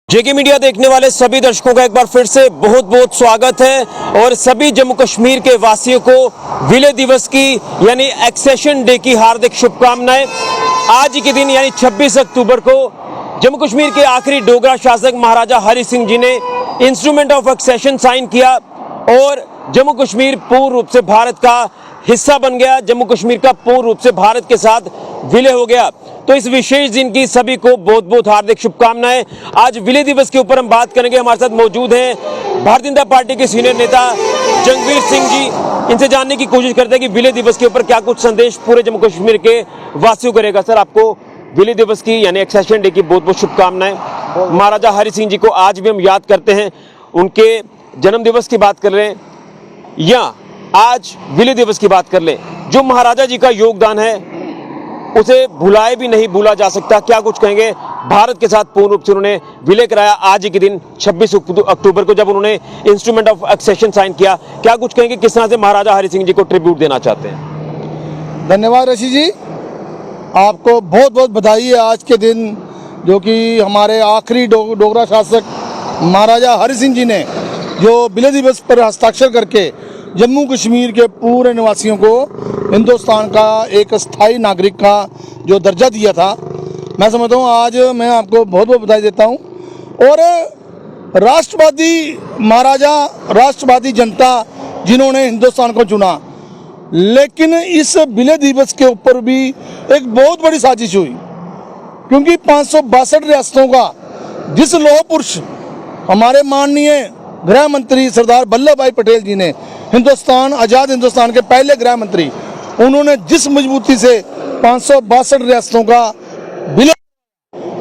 जेके media देखने वाले सभी दर्शकों का एक बार फिर से बहुत बहुत स्वागत है और सभी जम्मू कश्मीर के वासियों को विलय दिवस की यानी एक्सेशन डे की हार्दिक शुभकामनाएं। आज के दिन यानी 26 अक्टूबर को जम्मू कश्मीर के आखिरी डोगरा शासक महाराजा हरि सिंह जी ने इंस्ट्रूमेंट ऑफ एक्सेशन साइन किया और जम्मू कश्मीर पूर्ण रूप से भारत का हिस्सा बन गया। जम्मू कश्मीर का पूर्ण रूप से भारत के साथ विलय हो गया। तो इस विशेष दिन की सभी को बहुत बहुत हार्दिक शुभकामनाएं। आज विलय दिवस के ऊपर हम बात करेंगे। हमारे साथ मौजूद हैं भारतीय जनता पार्टी के सीनियर नेता जंगवीर सिंह जी। इनसे जानने की कोशिश करते हैं कि विलय दिवस के ऊपर क्या कुछ संदेश पूरे जम्मू कश्मीर के वासियों को रहेगा। सर, आपको विलय दिवस की यानी एक्सेशन डे की बहुत बहुत शुभकामनाएं। महाराजा हरि सिंह जी को आज भी हम याद करते हैं, उनके जन्म दिवस की बात कर रहे हैं या आज विलय दिवस की बात कर लें। जो महाराजा जी का योगदान है उसे भुलाए भी नहीं भूला जा सकता। क्या कुछ कहेंगे? भारत के साथ पूर्ण रूप से उन्होंने विलय कराया आज ही के दिन 26 अक्टूबर को जब उन्होंने इंस्ट्रूमेंट ऑफ एक्सेशन साइन किया। क्या कुछ कहेंगे, किस तरह से महाराजा हरि सिंह जी को ट्रिब्यूट देना चाहते हैं? धन्यवाद ऋषि जी, आपको बहुत बहुत बधाई है आज के दिन, जो कि हमारे आखिरी डोगरा शासक महाराजा हरि सिंह जी ने जो विलय दिवस पर हस्ताक्षर करके जम्मू कश्मीर के पूरे निवासियों को हिंदुस्तान का एक स्थायी नागरिक का जो दर्जा दिया था। मैं समझता हूँ आज मैं आपको बहुत बहुत बधाई देता हूँ। और राष्ट्रवादी महाराजा, राष्ट्रवादी जनता जिन्होंने हिंदुस्तान को चुना, लेकिन इस विलय दिवस के ऊपर भी एक बहुत बड़ी साजिश हुई, क्योंकि 562 रियासतों का जिस लौह पुरुष हमारे माननीय गृह मंत्री सरदार वल्लभ भाई पटेल जी ने, हिंदुस्तान आज़ाद हिंदुस्तान के पहले गृह मंत्री, उन्होंने जिस मजबूती से 562 रियासतों का विलय,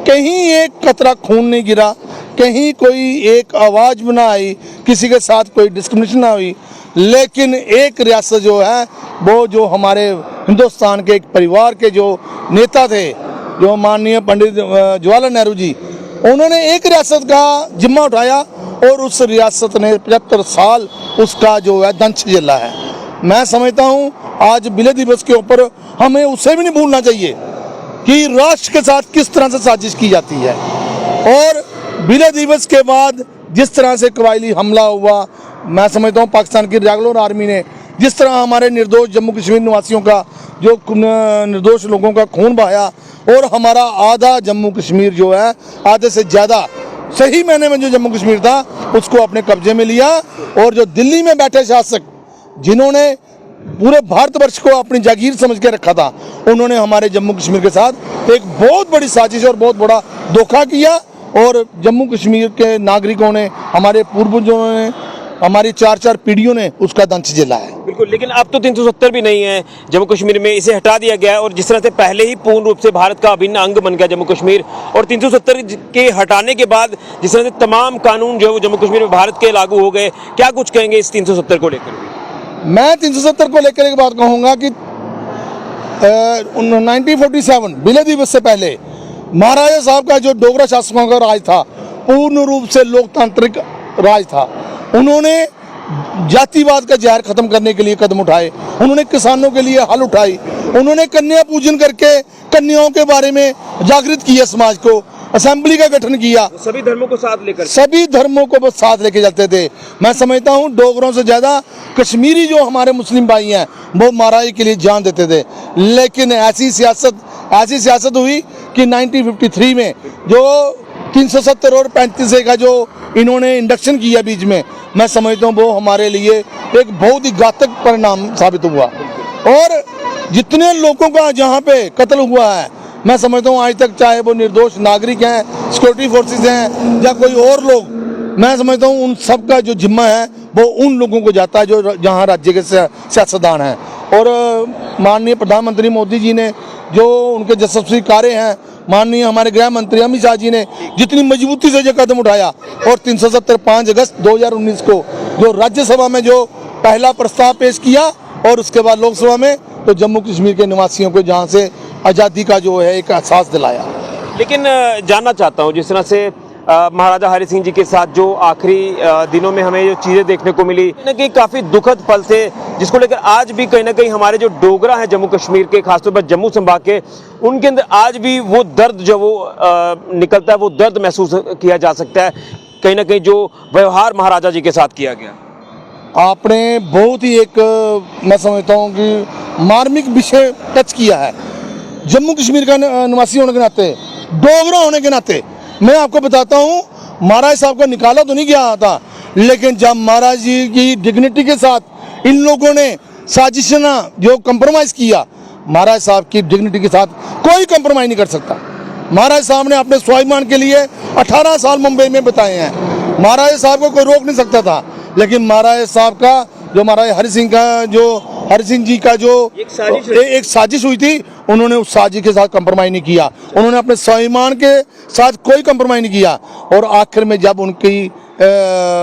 कहीं एक कतरा खून नहीं गिरा, कहीं कोई एक आवाज़ ना आई, किसी के साथ कोई डिस्क्रिमिनेशन ना हुई। लेकिन एक रियासत जो है वो जो हमारे हिंदुस्तान के एक परिवार के जो नेता थे, जो माननीय पंडित जवाहरलाल नेहरू जी, उन्होंने एक रियासत का जिम्मा उठाया और उस रियासत ने 75 साल उसका जो है दंश झेला है। मैं समझता हूँ आज विलय दिवस के ऊपर हमें उसे भी नहीं भूलना चाहिए कि राष्ट्र के साथ किस तरह से साजिश की जाती है। और विलय दिवस के बाद जिस तरह से कबायली हमला हुआ, मैं समझता हूँ पाकिस्तान की रेगुलर आर्मी ने जिस तरह हमारे निर्दोष जम्मू कश्मीर निवासियों का, जो निर्दोष लोगों का खून बहाया, और हमारा आधा जम्मू कश्मीर जो है, आधे से ज़्यादा सही मायने में जो जम्मू कश्मीर था उसको अपने कब्जे में लिया। और जो दिल्ली में बैठे शासक जिन्होंने पूरे भारतवर्ष को अपनी जागीर समझ के रखा था, उन्होंने हमारे जम्मू कश्मीर के साथ एक बहुत बड़ी साजिश और बहुत बड़ा धोखा किया। और जम्मू कश्मीर के नागरिकों ने, हमारे पूर्वजों ने, हमारी 4-4 पीढ़ियों ने उसका दंश झेला है। बिल्कुल, लेकिन अब तो 370 भी नहीं है जम्मू कश्मीर में, इसे हटा दिया गया है। और जिस तरह से पहले ही पूर्ण रूप से भारत का अभिन्न अंग बन गया जम्मू कश्मीर, और 370 के हटाने के बाद जिस तरह से तमाम कानून जो है जम्मू कश्मीर में भारत के लागू हो गए, क्या कुछ कहेंगे इस 370 को लेकर? मैं 370 को लेकर एक बात कहूँगा कि 1947 विलय दिवस से पहले महाराजा साहब का जो डोगरा शासकों का राज था, पूर्ण रूप से लोकतांत्रिक राज था। उन्होंने जातिवाद का जहर खत्म करने के लिए कदम उठाए, उन्होंने किसानों के लिए हल उठाई, उन्होंने कन्या पूजन करके कन्याओं के बारे में जागृत किया, समाज को असेंबली का गठन किया, सभी धर्मों को साथ लेकर, सभी धर्मों को बस साथ लेके चलते थे। मैं समझता हूँ डोगरों से ज़्यादा कश्मीरी जो हमारे मुस्लिम भाई हैं वो महाराज के लिए जान देते थे। लेकिन ऐसी सियासत हुई कि 1953 में जो 370 और 35 का जो इन्होंने इंडक्शन किया बीच में, मैं समझता हूँ वो हमारे लिए एक बहुत ही घातक परिणाम साबित हुआ। और जितने लोगों का जहाँ पे कत्ल हुआ है, मैं समझता हूँ आज तक, चाहे वो निर्दोष नागरिक हैं, सिक्योरिटी फोर्सेस हैं या कोई और लोग, मैं समझता हूँ उन सब का जो जिम्मा है वो उन लोगों को जाता है जो जहाँ राज्य के सियासतदान हैं। और माननीय प्रधानमंत्री मोदी जी ने जो उनके यशस्वी कार्य हैं, माननीय हमारे गृह मंत्री अमित शाह जी ने जितनी मजबूती से जो कदम उठाया, और 370 5 अगस्त 2019 को जो राज्यसभा में जो पहला प्रस्ताव पेश किया और उसके बाद लोकसभा में, तो जम्मू कश्मीर के निवासियों को जहाँ से आज़ादी का जो है एक एहसास दिलाया। लेकिन जानना चाहता हूँ, जिस तरह से महाराजा हरि सिंह जी के साथ जो आखिरी दिनों में हमें जो चीज़ें देखने को मिली कहीं ना कहीं काफ़ी दुखद पल थे, जिसको लेकर आज भी कहीं ना कहीं हमारे जो डोगरा हैं जम्मू कश्मीर के, खासतौर पर जम्मू संभाग के, उनके अंदर आज भी वो दर्द जो वो निकलता है, वो दर्द महसूस किया जा सकता है कहीं ना कहीं जो व्यवहार महाराजा जी के साथ किया गया। आपने बहुत ही एक मैं समझता हूँ कि मार्मिक विषय टच किया है। जम्मू कश्मीर का निवासी होने के नाते, डोगरा होने के नाते मैं आपको बताता हूँ, महाराज साहब को निकाला तो नहीं गया था, लेकिन जब महाराज जी की डिग्निटी के साथ इन लोगों ने साजिशना जो कंप्रोमाइज़ किया, महाराज साहब की डिग्निटी के साथ कोई कंप्रोमाइज़ नहीं कर सकता। महाराज साहब ने अपने स्वाभिमान के लिए 18 साल मुंबई में बिताए हैं। महाराज साहब को कोई रोक नहीं सकता था, लेकिन महाराज साहब का जो महाराज हरि सिंह जी का जो एक साजिश हुई थी, उन्होंने उस साजिश के साथ कंप्रोमाइज़ नहीं किया। उन्होंने अपने स्वाभिमान के साथ कोई कंप्रोमाइज़ नहीं किया। और आखिर में जब उनकी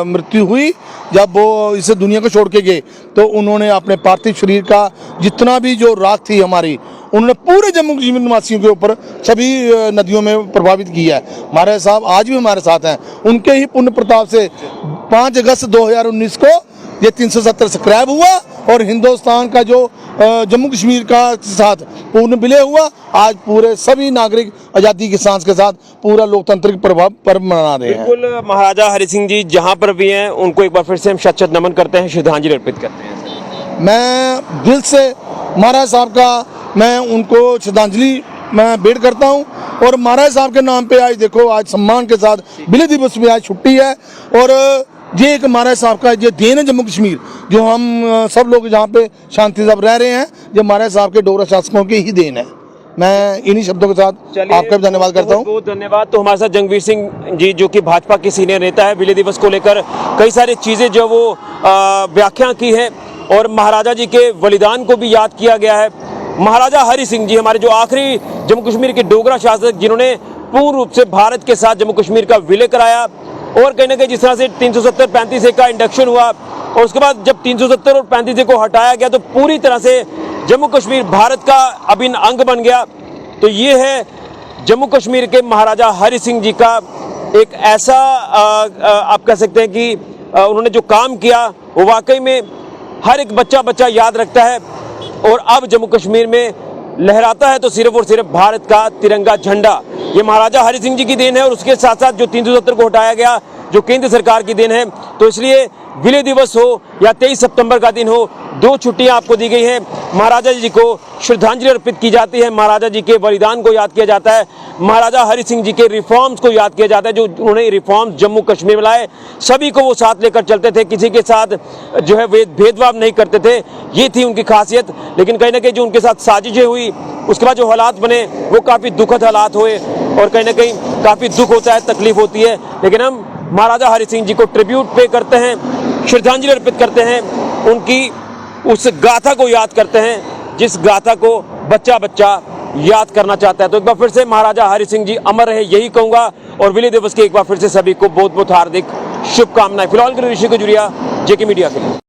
मृत्यु हुई, जब वो इस दुनिया को छोड़ के गए, तो उन्होंने अपने पार्थिव शरीर का जितना भी जो राख थी हमारी, उन्होंने पूरे जम्मू कश्मीर निवासियों के ऊपर सभी नदियों में प्रभावित किया है। महाराज साहब आज भी हमारे साथ हैं। उनके ही पुण्य प्रताप से 5 अगस्त 2019 को ये 370 स्क्रैप हुआ और हिंदुस्तान का जो जम्मू कश्मीर का साथ पूर्ण विलय हुआ। आज पूरे सभी नागरिक आज़ादी की सांस के साथ पूरा लोकतांत्रिक पर्व मना रहे हैं। बिल्कुल, महाराजा हरि सिंह जी जहाँ पर भी हैं, उनको एक बार फिर से हम शत नमन करते हैं, श्रद्धांजलि अर्पित करते हैं। मैं दिल से महाराज साहब का मैं उनको श्रद्धांजलि मैं भेंट करता हूँ। और महाराज साहब के नाम पे आज देखो, आज सम्मान के साथ विलय दिवस में आज छुट्टी है। और ये एक महाराज साहब का ये देन है जम्मू कश्मीर, जो हम सब लोग जहाँ पे शांति साहब रह रहे हैं, जो महाराज साहब के डोगरा शासकों की ही देन है। मैं इन्हीं शब्दों के साथ आपका भी धन्यवाद करता हूँ। बहुत धन्यवाद। तो हमारे साथ जंगवीर सिंह जी, जो कि भाजपा के सीनियर नेता है, विलय दिवस को लेकर कई सारी चीज़ें जो वो व्याख्या की है और महाराजा जी के बलिदान को भी याद किया गया है। महाराजा हरि सिंह जी हमारे जो आखिरी जम्मू कश्मीर के डोगरा शासक, जिन्होंने पूर्ण रूप से भारत के साथ जम्मू कश्मीर का विलय कराया। और कहीं ना कहीं जिस तरह से 370-35 का इंडक्शन हुआ और उसके बाद जब 370 और 35 को हटाया गया, तो पूरी तरह से जम्मू कश्मीर भारत का अभिन्न अंग बन गया। तो ये है जम्मू कश्मीर के महाराजा हरि सिंह जी का एक ऐसा आप कह सकते हैं कि उन्होंने जो काम किया वो वाकई में हर एक बच्चा याद रखता है। और अब जम्मू कश्मीर में लहराता है तो सिर्फ और सिर्फ भारत का तिरंगा झंडा। ये महाराजा हरि सिंह जी की देन है और उसके साथ साथ जो 370 को हटाया गया, जो केंद्र सरकार की देन है। तो इसलिए विलय दिवस हो या 23 सितंबर का दिन हो, 2 छुट्टियां आपको दी गई हैं। महाराजा जी को श्रद्धांजलि अर्पित की जाती है, महाराजा जी के बलिदान को याद किया जाता है, महाराजा हरि सिंह जी के रिफॉर्म्स को याद किया जाता है, जो उन्होंने रिफॉर्म्स जम्मू कश्मीर में लाए। सभी को वो साथ लेकर चलते थे, किसी के साथ जो है भेदभाव नहीं करते थे, ये थी उनकी खासियत। लेकिन कहीं ना कहीं जो उनके साथ साजिशें हुई, उसके बाद जो हालात बने वो काफ़ी दुखद हालात हुए और कहीं ना कहीं काफ़ी दुख होता है, तकलीफ होती है। लेकिन हम महाराजा हरि सिंह जी को ट्रिब्यूट पे करते हैं, श्रद्धांजलि अर्पित करते हैं, उनकी उस गाथा को याद करते हैं जिस गाथा को बच्चा याद करना चाहता है। तो एक बार फिर से महाराजा हरि सिंह जी अमर रहे, यही कहूँगा। और विलय दिवस की एक बार फिर से सभी को बहुत बहुत हार्दिक शुभकामनाएं। फिलहाल ऋषि गुजरिया, जेके मीडिया के लिए।